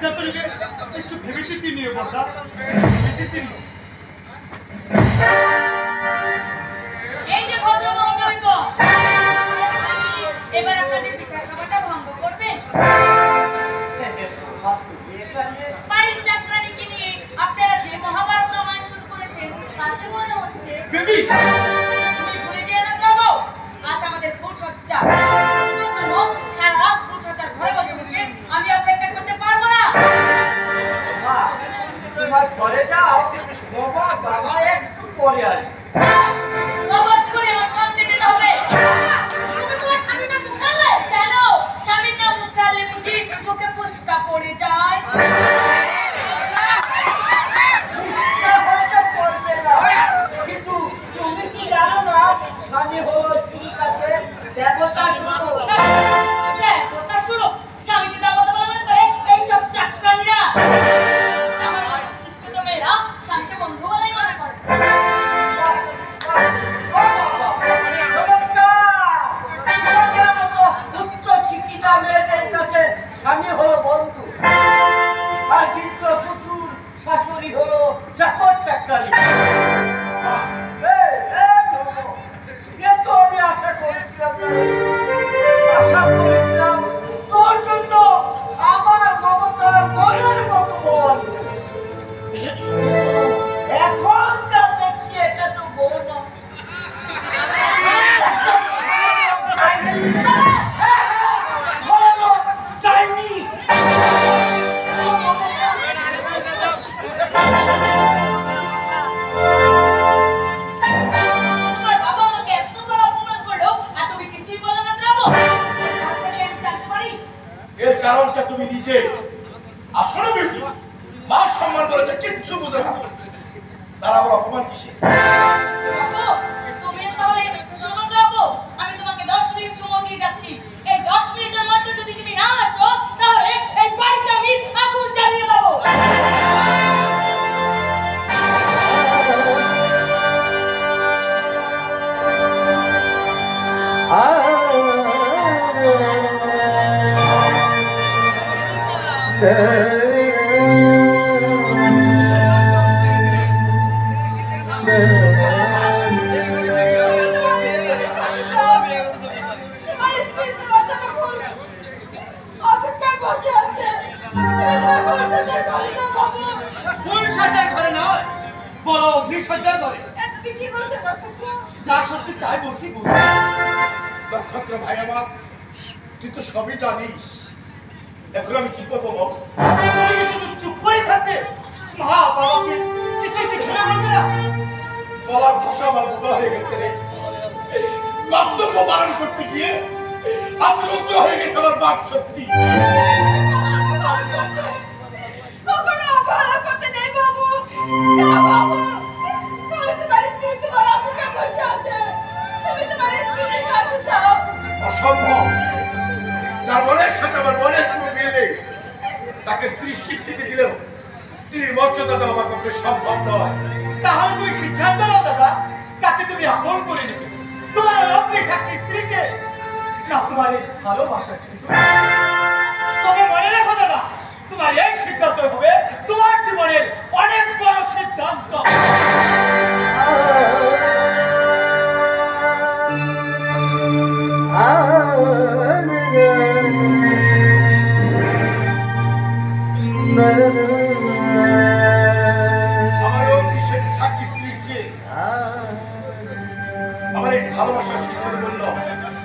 সিদ্ধান্ত নিবে একটু ভেবেচিন্তে নিয়ে বলতা ভেবেচিন্তে নিও। এই যে ভদ্র মহোদয়গণ, এবার আপনাদের বিচার সভাটা ভঙ্গ করবেন। বাড়ির চাকরানিকে নিয়ে আপনারা যে মহাভারত রামায়ণ শুরু করেছেন তাতে মনে হচ্ছে বেবি তুমি ভুলে যেও না যাবো আজ আমাদের ফুলসজ্জা। সারা রাত ফুলসজ্জার ঘরে বসে বসে আমি অপেক্ষা করতে পারবো না। তোমার ঘরে যাও, বাবা বাবা একটু পরে আসবে। কবজ করে আমার সঙ্গে যেতে হবে। তুমি তোমার স্বামীর নাম উঠালে কেন? স্বামীর নাম উঠালে বুঝি মুখে পুষ্কা পড়ে যায়? পুষ্কা হয়তো পড়বে না, কিন্তু তুমি কি জানো না স্বামী হলো স্ত্রীর কাছে দেবতা স্বরূপ। দেবতা স্বরূপ স্বামীকে দেবতা বলে করে এইসব চাকরানিরা। আমার মতো উচ্ছিষ্ট মেয়েরা স্বামীকে বন্ধু বলেই মনে করে। উচ্চ শিক্ষিতা মেয়েদের কাছে স্বামী হলো বন্ধু, আর বৃদ্ধ শ্বশুর শাশুড়ি হলো চাকর চাকরানি। আমি আশা করেছিলাম তোর জন্য আমার মমতার মনের মতো বল। এখন যা দেখছি এটা তো বউ না, তোমার বাবা আমাকে এত বড় অপমান করলো আর তুমি কিছুই বলো না দ্রাবো। তারপরে আমি জানতে পারি এর কারণটা তুমি নিজে আসলে বেটি মান সম্মান বলে কিচ্ছু বুঝে না, তার আবার অপমান কিসে? বাবু, তুমি তাহলে সময় দাও। আমি তোমাকে 10 মিনিট সময় দিয়ে যাচ্ছি। এই 10 মিনিটের মধ্যে যদি তুমি না আসো তাহলে এই বাড়িতে আমি আগুন জ্বালিয়ে দেবো। ফুল সাজার ঘরে নয়, বড় অগ্নি সজ্জার ঘরে। যা সত্যি তাই বলছি বউ। নক্ষত্র ভাই আমার, তুই তো সবই জানিস, এখন আমি কি করবো বল? তুমি কি শুধু চুপ করে থাকবে? মা বাবাকে কিছুই কি খুলে বলবে না? বলার ভাষা আমার বোঝা হয়ে গেছে রে। কর্তব্য পালন করতে গিয়ে আজ রুদ্র হয়ে গেছে আমার বাপ সত্যি। কখনো অবহেলা করতে নেই বাবু। না বাবু, তুমি তোমার স্ত্রী তোমার আপুকে বসে আছে। তুমি তোমার স্ত্রীর কাছে যাও। অসম্ভব, যার মনের সাথে আমার মনের কোনো মিল নেই তাকে স্ত্রীর স্বীকৃতি দিলেও স্ত্রীর মর্যাদা দেওয়া আমার পক্ষে সম্ভব নয়। তাহলে তুমি সিদ্ধান্ত নাও দাদা, কাকে তুমি আপন করে নেবে? তোমার অগ্নি সাক্ষী স্ত্রীকে না তোমার এই ভালোবাসা? তবে মনে রাখো দাদা, তোমার এই সিদ্ধান্ত হবে তোমার জীবনের অনেক বড় সিদ্ধান্ত। আমার অগ্নি সাক্ষী স্ত্রী সে আমার এই ভালোবাসার সিদ্ধান্ত বলল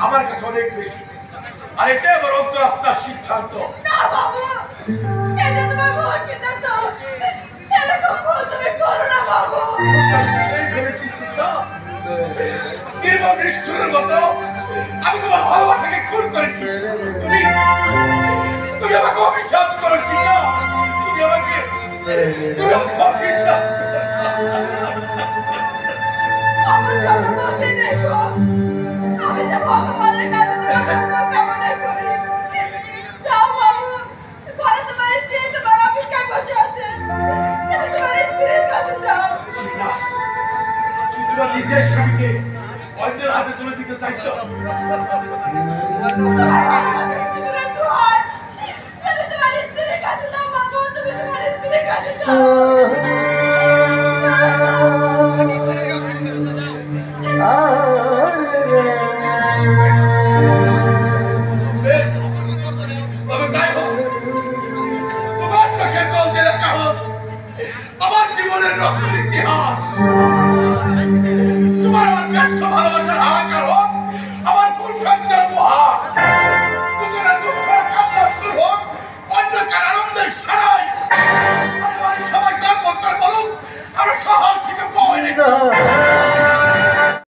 আমার কাছে অনেক বেশি, আর এটাই আমার অন্তরাত্মার সিদ্ধান্ত। না বাবু, এটা তোমার ভুল সিদ্ধান্ত। এরকম ভুল তুমি করো না বাবু। এই করেছি সীতা, নির্মম নিষ্ঠুরের মতো আমি তোমার ভালোবাসাকে খুন করেছি। তুমি তুমি আমাকে অভিশাপ করো সীতা, তুমি আমাকে অভিশাপ আমার কথা ভাবতে নেই গো। আমি যে ভগবানের কাছে তোমার কামনা করি। যাও বাবু, ঘরে তোমার স্ত্রী তোমার অপেক্ষায় বসে আছে। তুমি তোমার স্ত্রীর কাছে যাও। সীতা, তুমি তোমার নিজের স্বামীকে অন্যের হাতে তুলে দিতে চাইছো? বেশ, তবে তাই হোক। তোমার চোখে চলতে লেখা হোক আমার জীবনের রক্তের ইতিহাস। তোমার আমার ব্যর্থ